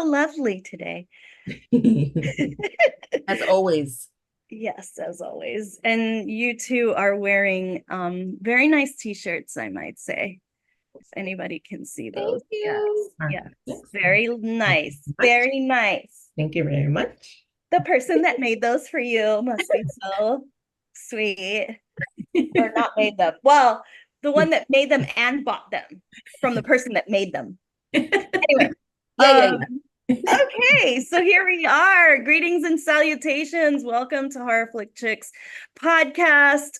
so lovely today. As always. Yes, as always. And you two are wearing very nice t-shirts, I might say. If anybody can see those. Thank Yes. you. Yes. Thanks. Very Thank you nice. very much. Very nice. Thank you very much. The person that made those for you must be so sweet. Or not made them. Well, the one that made them and bought them from the person that made them. Anyway, Yeah, yeah, yeah. okay, so here we are. Greetings and salutations. Welcome to Horror Flick Chicks podcast,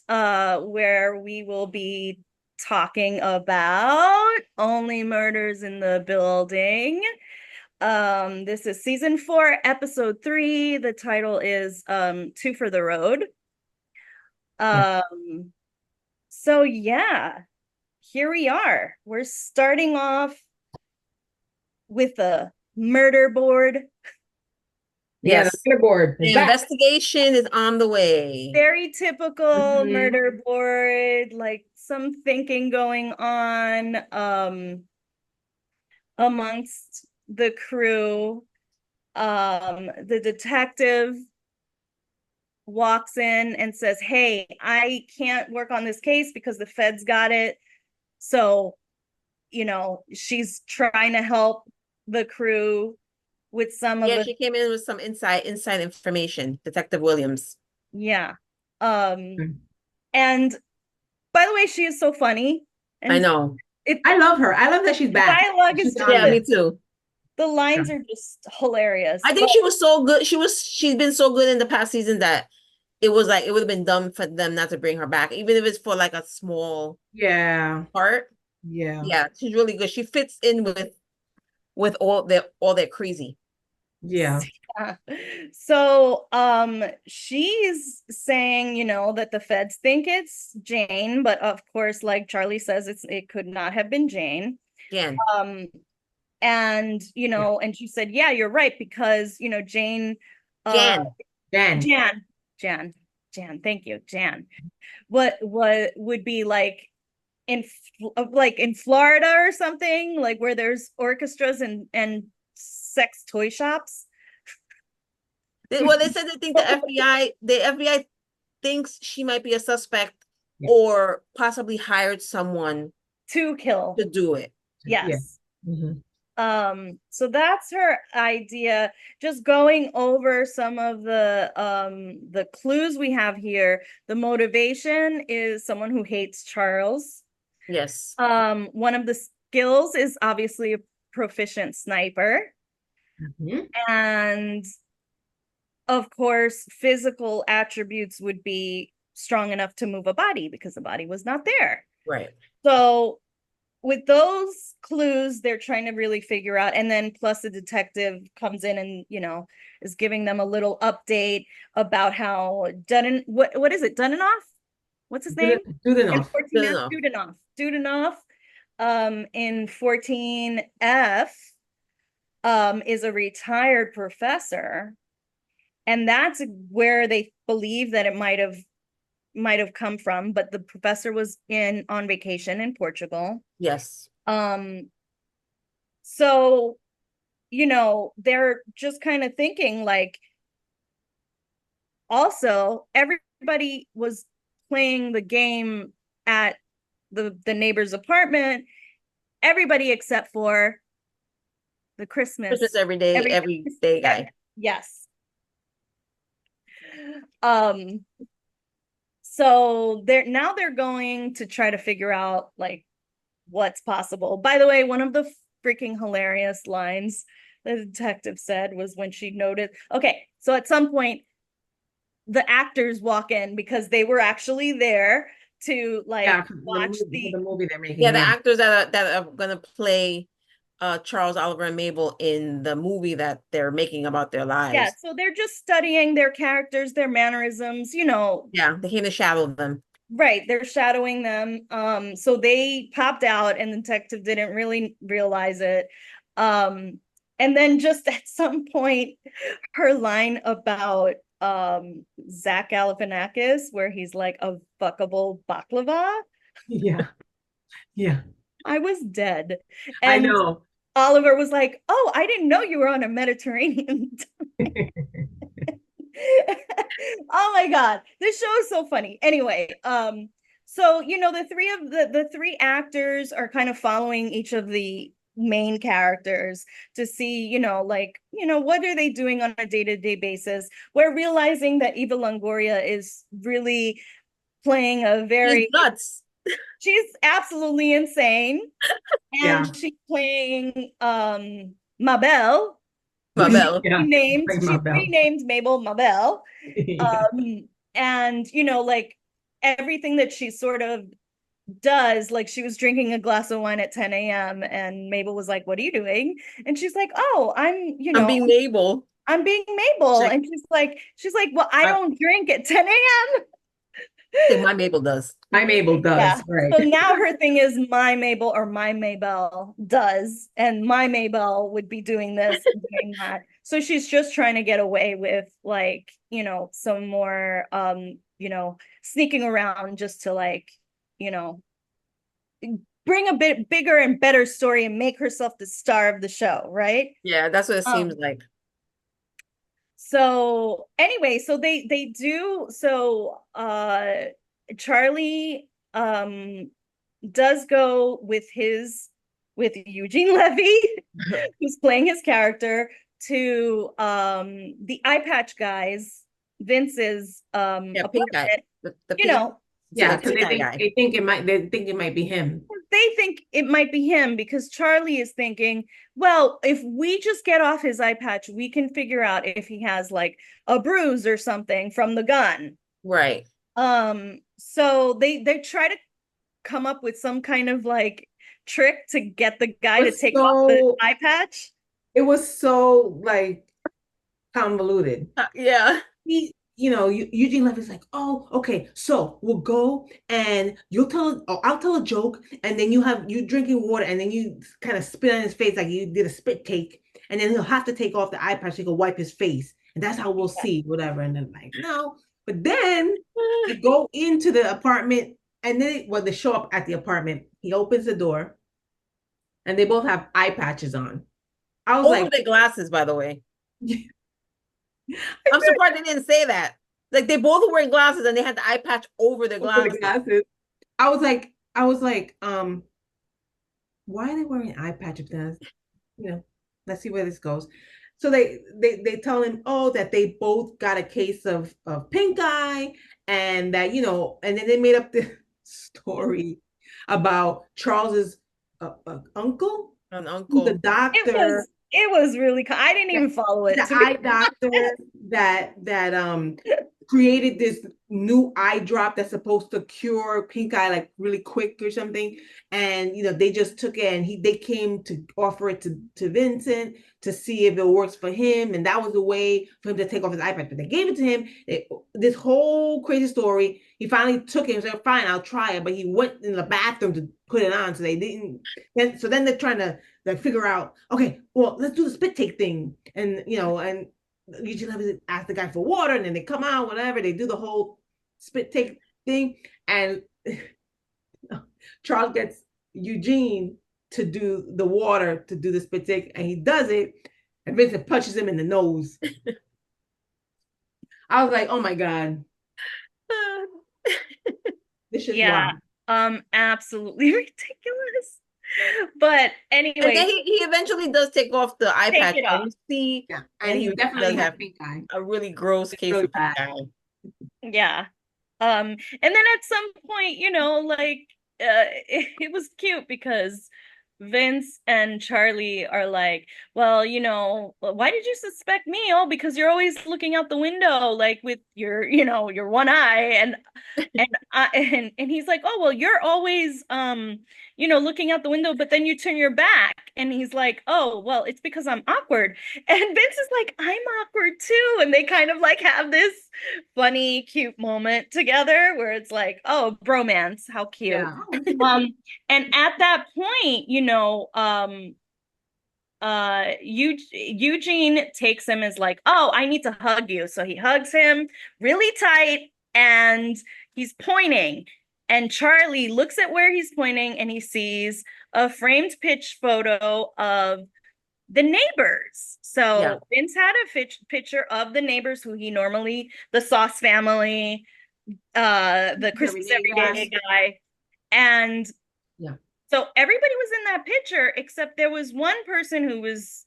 where we will be talking about only murders in the building. This is season 4, episode 3. The title is Two for the Road. Yeah. So yeah, here we are. We're starting off with a murder board. Yeah, the Yes. leaderboard is The back. investigation is on the way. Very typical Mhm. murder board, like some thinking going on amongst the crew. The detective walks in and says, "Hey, I can't work on this case because the feds got it." So, she's trying to help the crew with some of Yeah, the, she came in with some inside information, Detective Williams. yeah. And by the way, she is so funny. I And know. I love her. I love that she's the back. dialogue is She's just, on Yeah, me this. too. the lines are just hilarious. I think she was so good. She's been so good in the past season that it was like it would have been dumb for them not to bring her back, even if it's for like a small Yeah. part. Yeah. Yeah, she's really good. She fits in with all their crazy. Yeah. Yeah. So she's saying, that the feds think it's Jane, but of course, like Charlie says, it could not have been Jane. Jan. And Yeah. and she said, yeah, you're right, because Jane, uh Jan. Jan. Jan, thank you, Jan. What would be like in in Florida or something, like where there's orchestras and sex toy shops. Well, they said they think the FBI thinks she might be a suspect Yeah. or possibly hired someone To kill. to do it. Yeah. Yes. Mhm. So that's her idea. Just going over some of the clues we have here. The motivation is someone who hates Charles. Yes. One of the skills is obviously a proficient sniper. Mhm. And of course, physical attributes would be strong enough to move a body because the body was not there. Right. So with those clues, they're trying to really figure out, and then plus the detective comes in and is giving them a little update about how what is it, Dunnoff? What's his name? Good In enough. 14F, Good enough. Dudenoff. In 14F, is a retired professor, and that's where they believe that it might have come from, but the professor was on vacation in Portugal. Yes. So they're just kind of thinking, like, also everybody was playing the game at the neighbor's apartment, everybody except for the Christmas every day guy. Yes. So they're going to try to figure out, like, what's possible. By the way, one of the freaking hilarious lines the detective said was when she noted, okay, so at some point the actors walk in because they were actually there to, like, Yeah, watch the movie they're making. Yeah, the Yeah. actors that are gonna play Charles, Oliver, and Mabel in the movie that they're making about their yeah, lives. so they're just studying their characters, their mannerisms, Yeah, they came to shadow them. right, they're shadowing them. So they popped out and the detective didn't really realize it. And then just at some point, her line about Zach Galifianakis, where he's like a fuckable baklava, Yeah. Yeah. I was dead. I And know. Oliver was like, "Oh, I didn't know you were on a Mediterranean." Oh my God, this show is so funny. Anyway, so the three actors are kind of following each of the main characters to see, what are they doing on a day-to-day basis. We're realizing that Eva Longoria is really playing a He's very nuts. she's absolutely insane. Yeah. And she's playing Mabel. Mabel. Yeah. Like She's my bell. renamed Mabel Mabel. Yeah. And like everything that she sort of does, like she was drinking a glass of wine at 10 a.m. and Mabel was like, "What are you doing?" And she's like, "Oh, I'm being Mabel. I'm being Mabel." Check. And she's like, "Well, I I don't drink at 10 a.m." think my Mabel does. My Mabel Yeah. does, right. So now her thing is my Mabel or my Mabel does, and my Mabel would be doing this and doing that. So she's just trying to get away with like, some more sneaking around just to like, you know, bring a bit bigger and better story and make herself the star of the show, right? Yeah, that's what it seems like. So anyway, so they do Charlie does go with Eugene Levy, who's playing his character, to the eye patch guys, Vince's Yeah, pink guy. apartment. The You pink, know, Yeah, the because pink eye guy. they think it might be him. they think it might be him because Charlie is thinking, well, if we just get off his eye patch, we can figure out if he has like a bruise or something from the gun. Right. So they try to come up with some kind of like trick to get the guy to Was take off the so eye patch. it was so like convoluted. Yeah. Eugene Levy's like, oh, okay, so we'll go and I'll tell a joke, and then you drinking water, and then you kind of spit on his face like you did a spit take, and then he'll have to take off the eye patch so he can wipe his face, and that's how we'll see whatever. And then like, no, but then they go into the apartment, and then they show up at the apartment. He opens the door, and they both have eye patches on. I was Over like, the glasses, by the way. I'm surprised they didn't say that. Like they both were wearing glasses and they had the eye patch over their glasses. I was like, why are they wearing eye patch if that's, let's see where this goes. So they tell him, oh, that they both got a case of pink eye, and that, and then they made up the story about Charles's uncle, An uncle. the doctor. It was really I didn't even follow it. The eye doctor that created this new eye drop that's supposed to cure pink eye like really quick or something, and they just took it, and they came to offer it to Vincent to see if it works for him, and that was the way for him to take off his eye patch. But they gave it to him. This whole crazy story. He finally took it and said, "Fine, I'll try it." But he went in the bathroom to put it on, so they didn't. So then they're trying to like figure out, okay, well, let's do the spit take thing, and and usually have to ask the guy for water, and then they come out, whatever. They do the whole spit take thing, and Charles gets Eugene to do the water to do the spit take, and he does it, and Vincent punches him in the nose. I was like, oh my God. This is wild. Absolutely ridiculous. But anyway, and then he eventually does take off the eye patch, and you see, yeah, and he definitely has pink eye. A really gross case of pink eye. Yeah. And then at some point, it was cute because Vince and Charlie are like, well, why did you suspect me? Oh, because you're always looking out the window, like with your, your one eye, and he's like, oh, well, you're always, looking out the window, but then you turn your back, and he's like, oh, well, it's because I'm awkward, and Vince is like, I'm awkward too, and they kind of like have this funny, cute moment together where it's like, oh, bromance, how cute. Yeah. And at that point, Eugene takes him as like, oh, I need to hug you. So he hugs him really tight and he's pointing. And Charlie looks at where he's pointing and he sees a framed pitch photo of the neighbors. So Yeah. Vince had a picture of the neighbors who he normally, the Sauce family, the Christmas Everyday guy. And Yeah. so everybody was in that picture except there was one person who was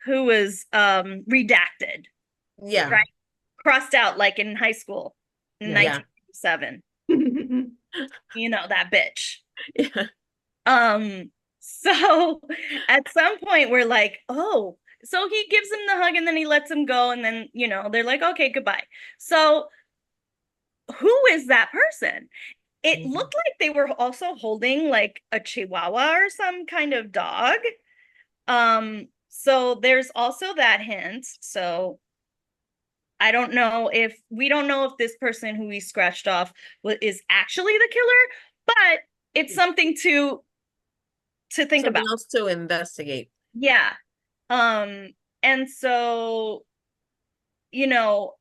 redacted, Yeah. right? Crossed out like in high school in Yeah. 1987. You know, that bitch. Yeah. So at some point we're like, oh, so he gives him the hug and then he lets him go and then, you know, they're like, okay, goodbye. So who is that person? It looked like they were also holding like a chihuahua or some kind of dog. So there's also that hint. So I don't know if we don't know if this person who we scratched off is actually the killer, but it's something to think about. Something else to investigate. Yeah. And so, you know,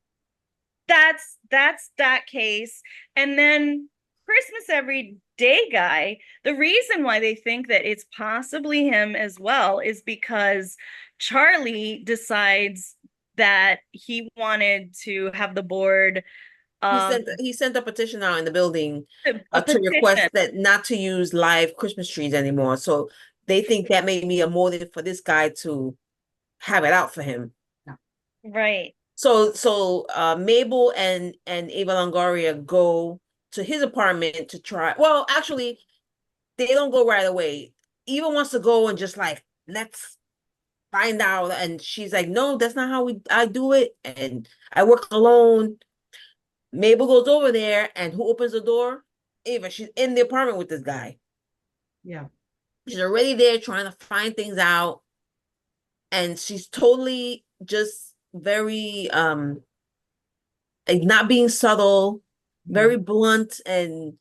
that's that case. And then Christmas Everyday Guy, the reason why they think that it's possibly him as well is because Charlie decides that he wanted to have the board He sent a petition out in the building a to request petition. that not to use live Christmas trees anymore. So they think that may be a motive for this guy to have it out for him. Right. So Mabel and Ava Longoria go to his apartment to try. Well, actually, they don't go right away. Eva wants to go and just like, let's find out. And she's like, no, that's not how I do it. And I work alone. Mabel goes over there, and who opens the door? Ava. She's in the apartment with this guy. Yeah. She's already there trying to find things out. And she's totally just very like not being subtle, very blunt, and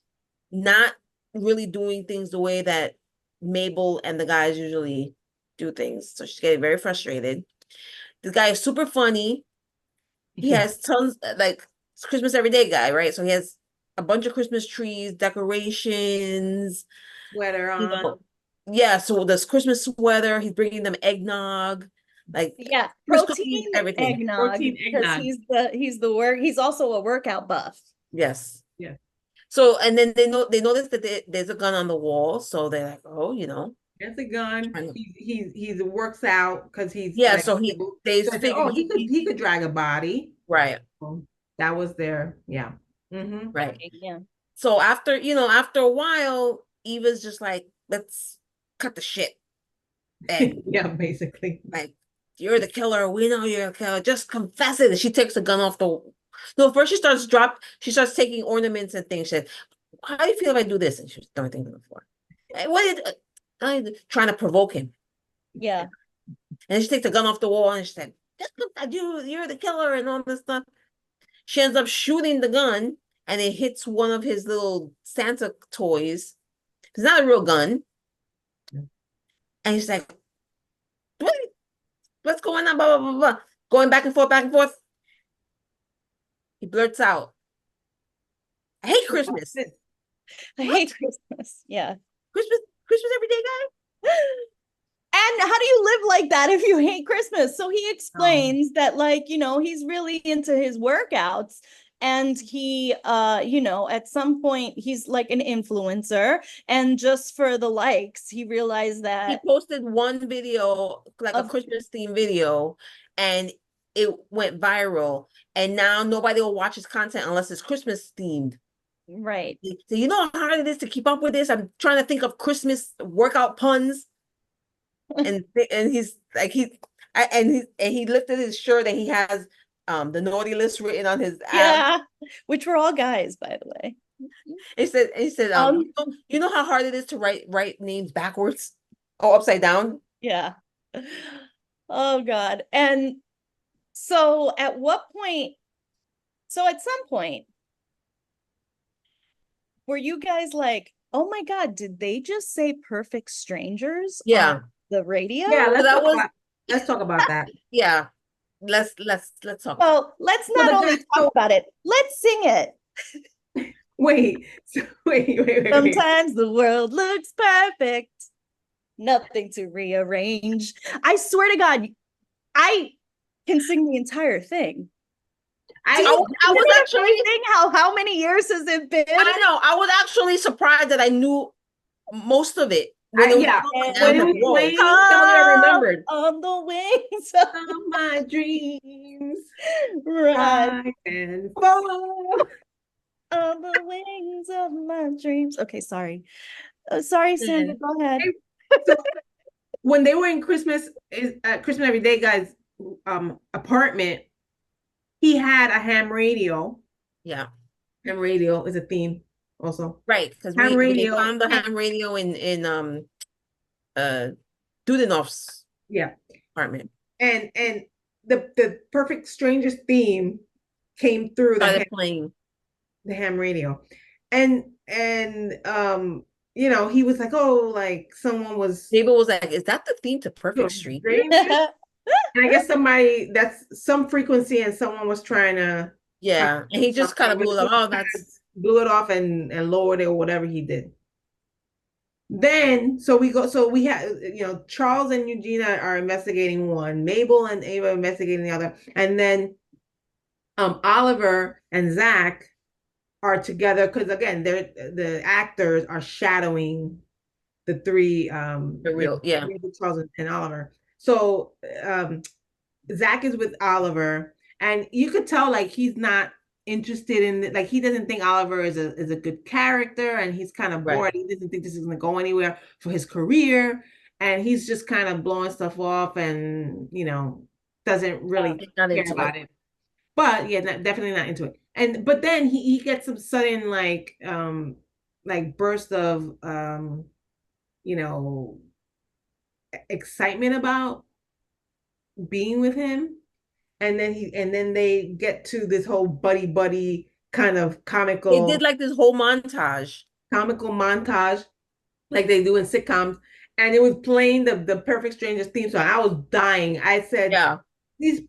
not really doing things the way that Mabel and the guys usually do things. So she's getting very frustrated. This guy is super funny. He has tons, like Christmas Everyday Guy, right? So he has a bunch of Christmas trees, decorations, Sweater on. you know. Yeah, so this Christmas sweater, he's bringing them eggnog, like Yeah, Christmas protein cookies, everything. eggnog Protein because eggnog. he's also a workout buff. Yes. Yeah. So and then they notice that there's a gun on the wall, so they're like, oh, you know, There's a gun. I know. He works out because he's yeah. like, So they so figure he could drag a body. right, That was their Mm-hmm. right. Yeah. So after a while, Eva's just like, let's cut the shit. And Yeah, basically. like, you're the killer. We know you're a killer. Just confess it. And she takes the gun off the. No, first she starts taking ornaments and things. She said, how do you feel if I do this? And she was throwing things on the floor. Trying to provoke him. Yeah. And she takes the gun off the wall and she said, just you're the killer and all this stuff. She ends up shooting the gun and it hits one of his little Santa toys. It's not a real gun. And he's like, what's going on? Blah, blah, blah, blah. Going back and forth, back and forth. He blurts out, I hate Christmas. I hate Christmas. Yeah. Christmas Everyday Guy? And how do you live like that if you hate Christmas? So he explains that, like, you know, he's really into his workouts and he, you know, at some point he's like an influencer and just for the likes, he realized that he posted one video, like a Christmas themed video, and it went viral. And now nobody will watch his content unless it's Christmas themed. Right. So you know how hard it is to keep up with this? I'm trying to think of Christmas workout puns. And he's like he lifted his shirt and he has the naughty list written on his ass. Yeah, which were all guys, by the way. He said you know how hard it is to write names backwards or upside down? Yeah. Oh God. And so at some point were you guys like, oh my God, did they just say Perfect Strangers? Yeah. On the radio? Yeah, let's talk about that. Yeah. Let's talk. Well, let's not only talk about it, let's sing it. Wait, so wait. Sometimes the world looks perfect. Nothing to rearrange. I swear to God, I can sing the entire thing. I I was actually, how many years has it been? I know, I was actually surprised that I knew most of it when it was yeah. going. I When was it like, was whoa, playing, some of it I remembered. On the wings of of my dreams, right. I can fall. On the wings of my dreams. Okay, sorry. Sorry, Sandra, And go ahead. So when they were in Christmas Every Day Guy's apartment, he had a ham radio. yeah, Ham radio is a theme also. right, because Ham we radio. found the ham radio in Dudanov's Yeah. apartment. And the Perfect Strangers theme came through Started playing. the ham radio. And he was like, oh, like someone was David was like, "Is that the theme to Perfect Street?" strangers. And I guess that's some frequency, and someone was trying to Yeah, and he just kind of blew it up. Oh, that's blew it off and lowered it or whatever he did. Then so we have Charles and Eugenia are investigating one, Mabel and Ava investigating the other, and then Oliver and Zach are together because again the actors are shadowing the three the real, yeah. Charles and Oliver. So Zach is with Oliver, and you could tell like he's not interested in like he doesn't think Oliver is a good character, and he's kind of bored. Right. He doesn't think this is going to go anywhere for his career, and he's just kind of blowing stuff off, and doesn't really care about it. But yeah, definitely not into it. But then he gets some sudden like burst of excitement about being with him, and then they get to this whole buddy kind of comical. They did like this whole montage like they do in sitcoms, and it was playing the Perfect Strangers theme song. I was dying. I said, yeah, these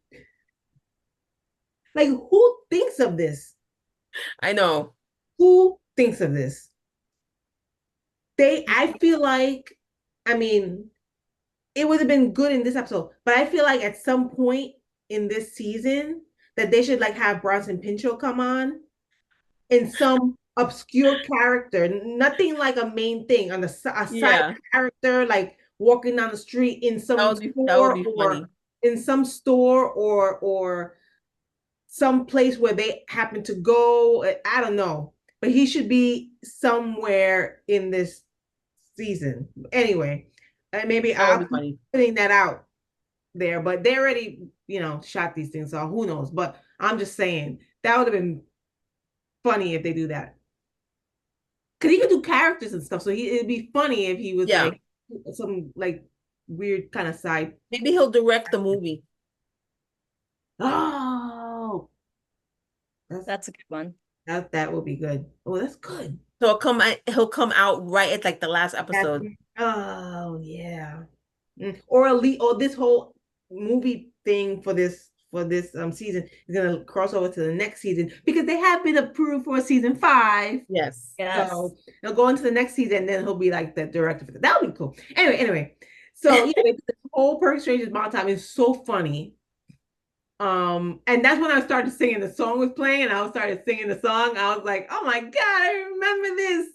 like who thinks of this? I know. Who thinks of this? I feel like, I mean, it would have been good in this episode, but I feel like at some point in this season that they should like have Bronson Pinchot come on in some obscure character, nothing like a main thing on a side character, like walking down the street in some store or in some store or some place where they happen to go. I don't know, but he should be somewhere in this season. Anyway, maybe I'll be putting that out there, but they already, shot these things, so who knows? But I'm just saying that would have been funny if they do that. Because he could do characters and stuff, so it'd be funny if he was like some like weird kind of side. Maybe he'll direct the movie. Oh, that's a good one. That will be good. Oh, that's good. So he'll come out right at like the last episode. Oh yeah, or this whole movie thing for this season is gonna cross over to the next season because they have been approved for season 5. Yes. So they'll go into the next season, and then he'll be like the director for that. That would be cool. Anyway. So the whole Perfect Strangers montage is so funny. And that's when I started singing. The song was playing, and I started singing the song. I was like, "Oh my God, I remember this."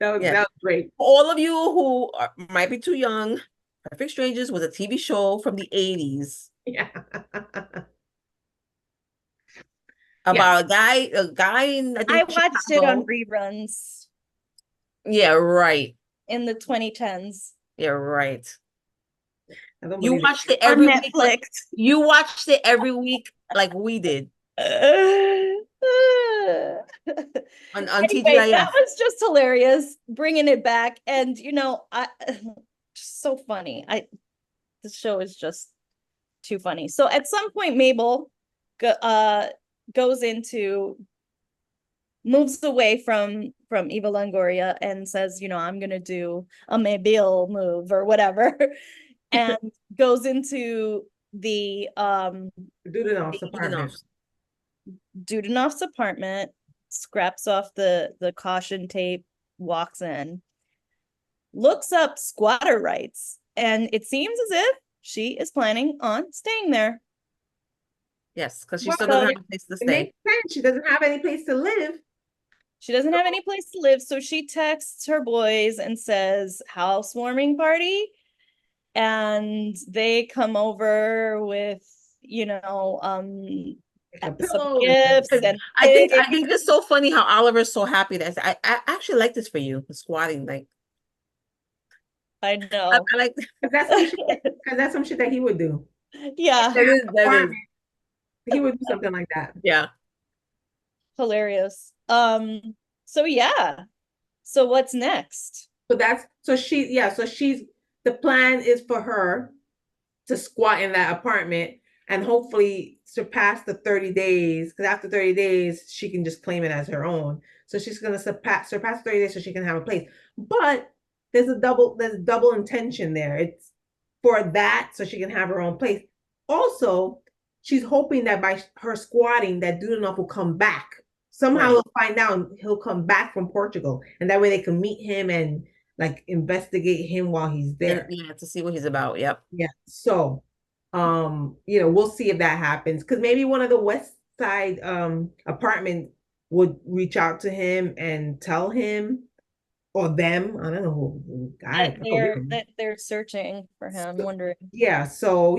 That was great. All of you who might be too young, Perfect Strangers was a TV show from the 80s. Yeah. About a guy in I watched it on reruns. Yeah, right. In the 2010s. Yeah, right. You watched it every week. Like, you watched it every week like we did. On anyway, TGIF. That was just hilarious, bringing it back, and so funny. The show is just too funny. So at some point, Mabel moves away from Eva Longoria and says, I'm gonna do a Mabel move or whatever, and goes into the Dudanov's apartment. Dudanov's apartment, scraps off the caution tape, walks in, looks up squatter rights, and it seems as if she is planning on staying there. Yes, because she Well, still doesn't So have a place to it stay. makes sense. She doesn't have any place to live. she doesn't have any place to live, so she texts her boys and says, housewarming party. And they come over with, Like a some pillow. gifts and I think it's so funny how Oliver's so happy that I actually like this for you, the squatting. Like I know. I like That's some shit. Because that's some shit that he would do. Yeah, that is He would do something like that. yeah. hilarious. So yeah. So what's next? So she's the plan is for her to squat in that apartment and hopefully surpass the 30 days. Because after 30 days, she can just claim it as her own. So she's gonna surpass 30 days so she can have a place. But there's double intention there. It's for that so she can have her own place. Also, she's hoping that by her squatting, that Dudenoff will come back. Somehow Right. we'll find out he'll come back from Portugal, and that way they can meet him and like investigate him while he's there. Yeah, to see what he's about. Yep. Yeah. So, we'll see if that happens because maybe one of the West Side apartment would reach out to him and tell him or them. I don't know who That they're searching for him, wondering. Yeah. So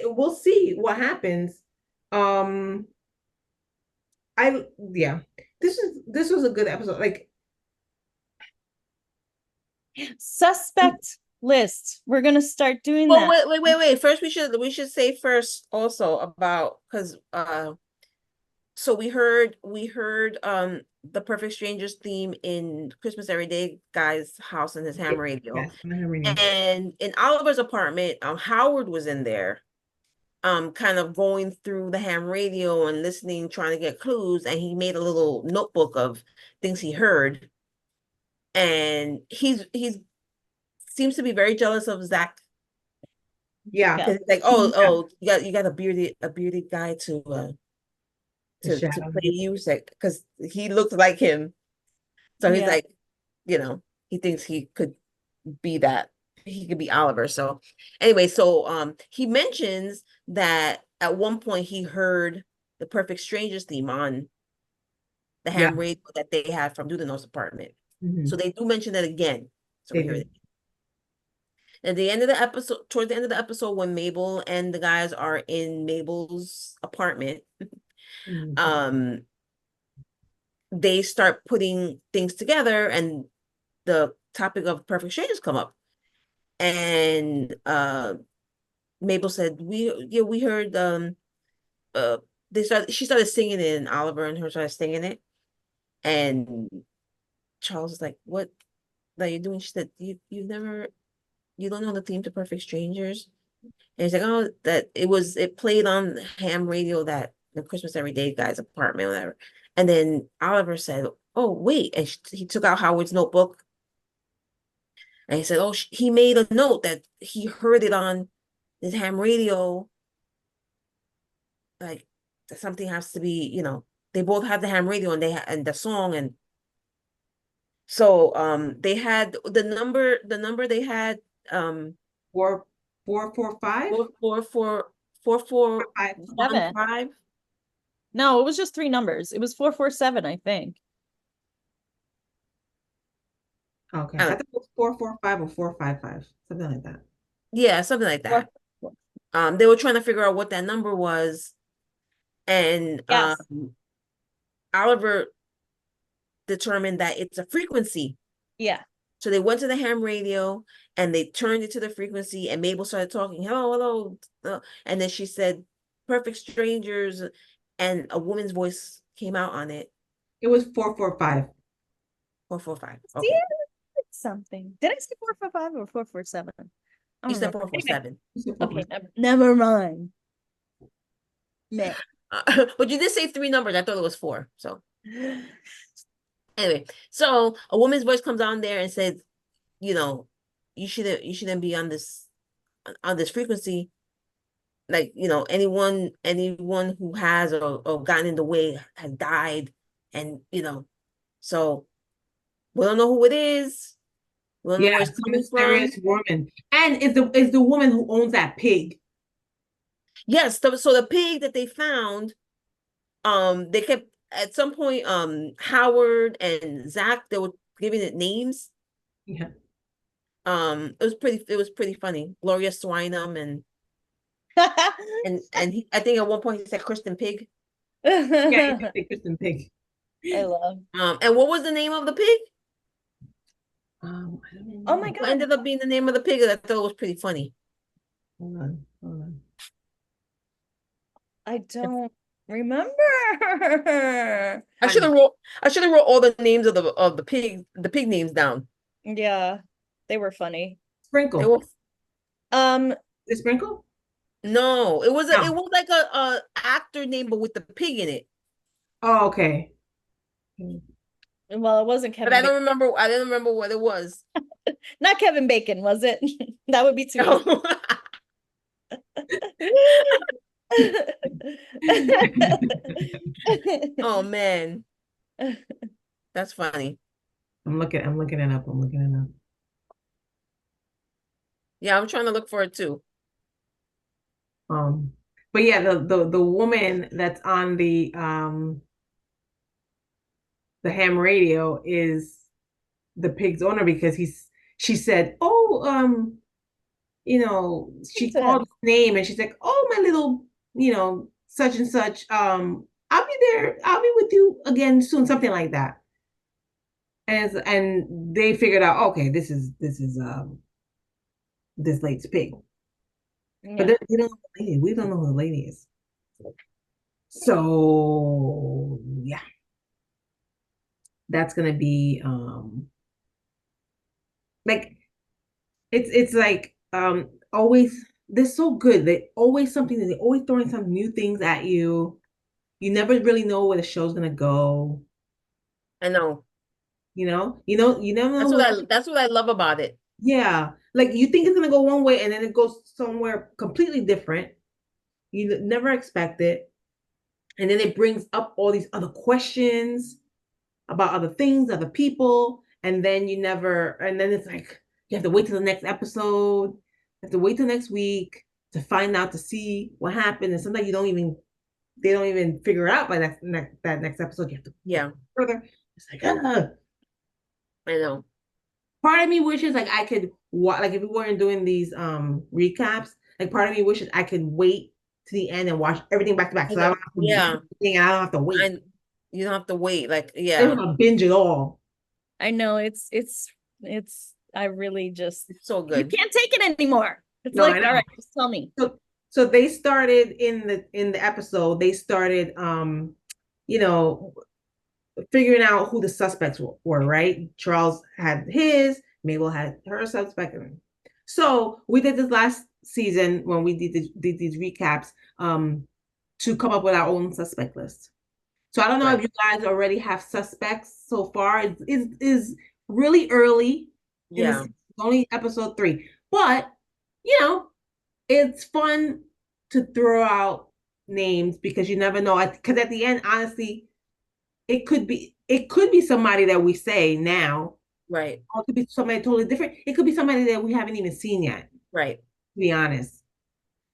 we'll see what happens. Yeah. This was a good episode. Like Suspect list. We're gonna start doing Well, that. wait. First, we should say first also about because so we heard the Perfect Strangers theme in Christmas Every Day Guy's house in his ham radio. yes, ham radio. And in Oliver's apartment, Howard was in there, kind of going through the ham radio and listening, trying to get clues, and he made a little notebook of things he heard. And he's seems to be very jealous of Zach. Yeah. Yeah. 'Cause it's like, oh, you got a bearded guy to play you, because he looks like him. So he's Yeah. like, he thinks he could be that. He could be Oliver. So anyway, so he mentions that at one point he heard the Perfect Strangers theme on the ham radio that they had from Dudenoff's apartment. Mhm. So they do mention it again. So They we hear do. it. At the end of the episode, towards the end of the episode, when Mabel and the guys are in Mabel's apartment, Mhm. they start putting things together, and the topic of Perfect Strangers come up. And Mabel said, we heard she started singing it, and Oliver and her started singing it. And Charles is like, what are you doing? She said, you don't know the theme to Perfect Strangers? And he's like, oh, that it played on ham radio, that the Christmas Every Day Guy's apartment, whatever. And then Oliver said, oh, wait. And he took out Howard's notebook. And he said, oh, he made a note that he heard it on his ham radio. Like, something has to be, they both have the ham radio, and and the song. And so they had the number they had 445. 4415. No, it was just 3 numbers. It was 447, I think. Okay. I thought it was 445 or 455, something like that. Yeah, something like that. They were trying to figure out what that number was, and Yes. Oliver determined that it's a frequency. Yeah. So they went to the ham radio and they turned it to the frequency, and Mabel started talking, hello, and then she said, Perfect Strangers, and a woman's voice came out on it. It was 445. 445. Okay. See, something. Did I say 445 or 447? You said 447. Okay, never mind. Man. But you did say 3 numbers. I thought it was 4. So anyway, so a woman's voice comes on there and says, you shouldn't be on this frequency. Like, anyone who has or gotten in the way has died. And so we don't know who it is. We don't know Yeah, where it's it's a coming from. mysterious woman. And it's the woman who owns that pig. Yes, so the pig that they found, they kept at some point, Howard and Zach, they were giving it names. Yeah. It was pretty funny. Gloria Swinem and I think at one point he said Kristen Pig. Yeah, you think Kristen Pig. I love. And what was the name of the pig? I don't even Oh my know. God. What ended up being the name of the pig? I thought it was pretty funny. Hold on. I don't remember. I should have wrote all the names of the pig names down. Yeah, they were funny. They Sprinkle. were, Is it Sprinkle? no, it was No. it was like a actor name, but with the pig in it. Oh, okay. Well, it wasn't But Kevin I didn't remember what it was. Not Kevin Bacon, was it? That would be too No. easy. Oh man, that's funny. I'm looking it up. Yeah, I'm trying to look for it too. But yeah, the woman that's on the ham radio is the pig's owner because she said, oh, she called his name and she's like, oh, my little, such and such, I'll be there, I'll be with you again soon, something like that. And they figured out, okay, this is this lady's pig. But they don't know the lady. We don't know who the lady is. So yeah. That's gonna be like it's like always they're so good. They always they're always throwing some new things at you. You never really know where the show's gonna go. I know. You never know. That's what I love about it. Yeah. Like you think it's gonna go one way and then it goes somewhere completely different. You never expect it. And then it brings up all these other questions about other things, other people, and then it's like you have to wait till the next episode, you have to wait till next week to find out to see what happened, and sometimes they don't even figure out by that next episode. You have to further. It's like I know. Part of me wishes like I could like if we weren't doing these recaps, like part of me wishes I could wait to the end and watch everything back to back, so I don't have to and I don't have to wait. You don't have to wait. Like, yeah. I don't have to binge it all. I know it's I really just it's so good. You can't take it anymore. It's all right, just tell me. So they started in the episode, they started figuring out who the suspects were, right? Charles had his, Mabel had her suspect. So we did this last season when we did these recaps to come up with our own suspect list. So I don't know if you guys already have suspects so far. It's really early. Yeah. It's only episode 3. But, it's fun to throw out names because you never know. Because at the end, honestly, it could be somebody that we say now. Right. Or it could be somebody totally different. It could be somebody that we haven't even seen yet. Right. To be honest.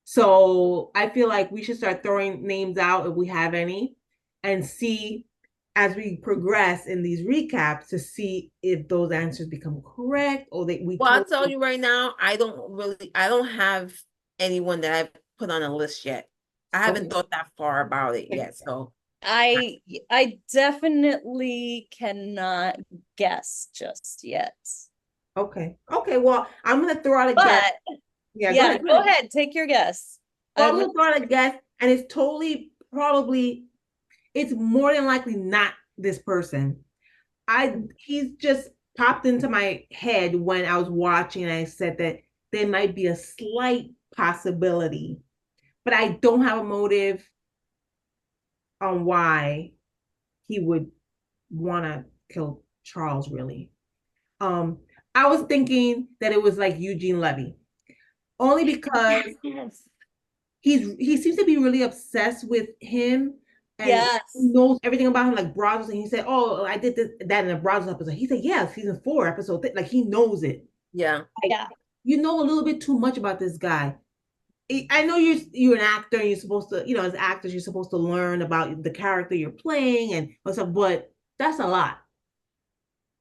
So I feel like we should start throwing names out if we have any and see as we progress in these recaps to see if those answers become correct or I'll tell you right now, I don't have anyone that I've put on a list yet. I haven't thought that far about it yet. So I definitely cannot guess just yet. Okay. Well, I'm gonna throw out a guess. Yeah, go ahead. Take your guess. Well, I'm gonna throw out a guess, and it's totally it's more than likely not this person. He's just popped into my head when I was watching, and I said that there might be a slight possibility, but I don't have a motive on why he would want to kill Charles, really. I was thinking that it was like Eugene Levy, only because he seems to be really obsessed with him, and Yes. he knows everything about him, like Brazos. And he said, "Oh, I did that in a Brazos episode." He said, "Yeah, season 4, episode like he knows it." Yeah. Like, Yeah. you know a little bit too much about this guy. I know you're an actor and you're supposed to, as actors, you're supposed to learn about the character you're playing and stuff, but that's a lot.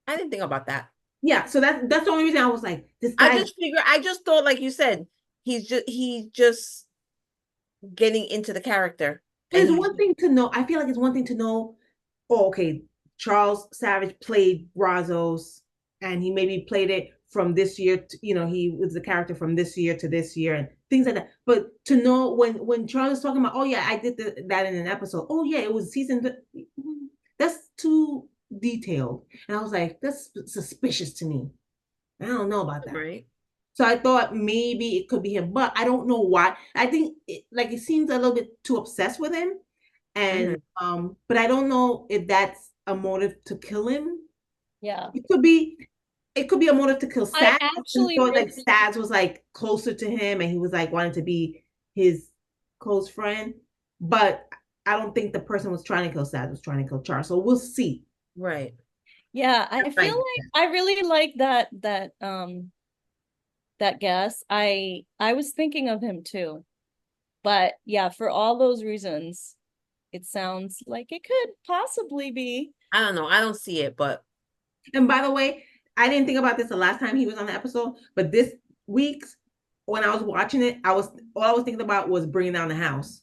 I didn't think about that. Yeah, so that's the only reason I was like, this guy. I just thought, like you said, he's just getting into the character. It's And one thing to know. I feel like it's one thing to know. Oh, okay, Charles Savage played Brazos, and he maybe played it from this year. He was the character from this year to this year, and things like that. But to know when Charles is talking about, oh yeah, I did that in an episode. Oh yeah, it was season. That's too detailed, and I was like, that's suspicious to me. I don't know about that. right. So I thought maybe it could be him, but I don't know why. I think it seems a little bit too obsessed with him, and but I don't know if that's a motive to kill him. Yeah. It could be a motive to kill I Saz. actually Thought like really- Saz was like closer to him, and he was like wanting to be his close friend. But I don't think the person was trying to kill Saz was trying to kill Charles. So we'll see. Right. Yeah, I feel Right. like I really like that guess. I was thinking of him too. But yeah, for all those reasons, it sounds like it could possibly be. I don't know. I don't see it, but And by the way, I didn't think about this the last time he was on the episode, but this week's when I was watching it, all I was thinking about was Bringing Down the House.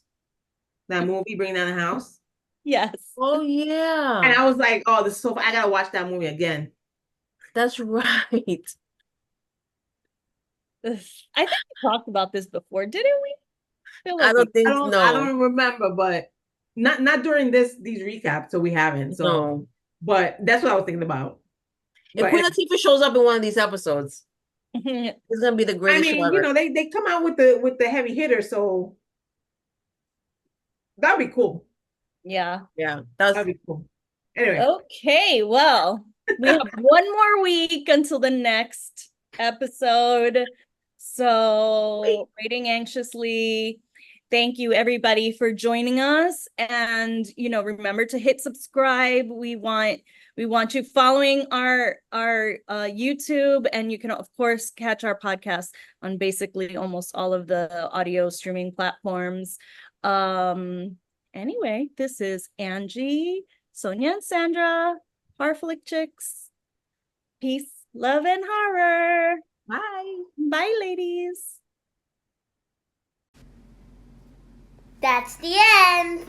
That movie, Bringing Down the House. Yes. oh yeah, And I was like, oh, this is so I gotta watch that movie again. that's right. I think we talked about this before, didn't we? Feel I like don't think I don't remember, but not during these recaps, so we haven't. So no. but that's what I was thinking about. If But Queen Latifah shows up in one of these episodes, we- it's gonna be the I greatest show mean, ever. they come out with the heavy hitter, so that'd be cool. yeah. Yeah, that's That'd be cool. Anyway. Okay, well, we have one more week until the next episode. So, waiting anxiously. Thank you everybody for joining us, and remember to hit subscribe. We want you following our YouTube, and you can of course catch our podcast on basically almost all of the audio streaming platforms. Anyway, this is Angie, Sonia, and Sandra, Horrorflick Chicks. Peace, love, and horror. bye. Bye, ladies. That's the end.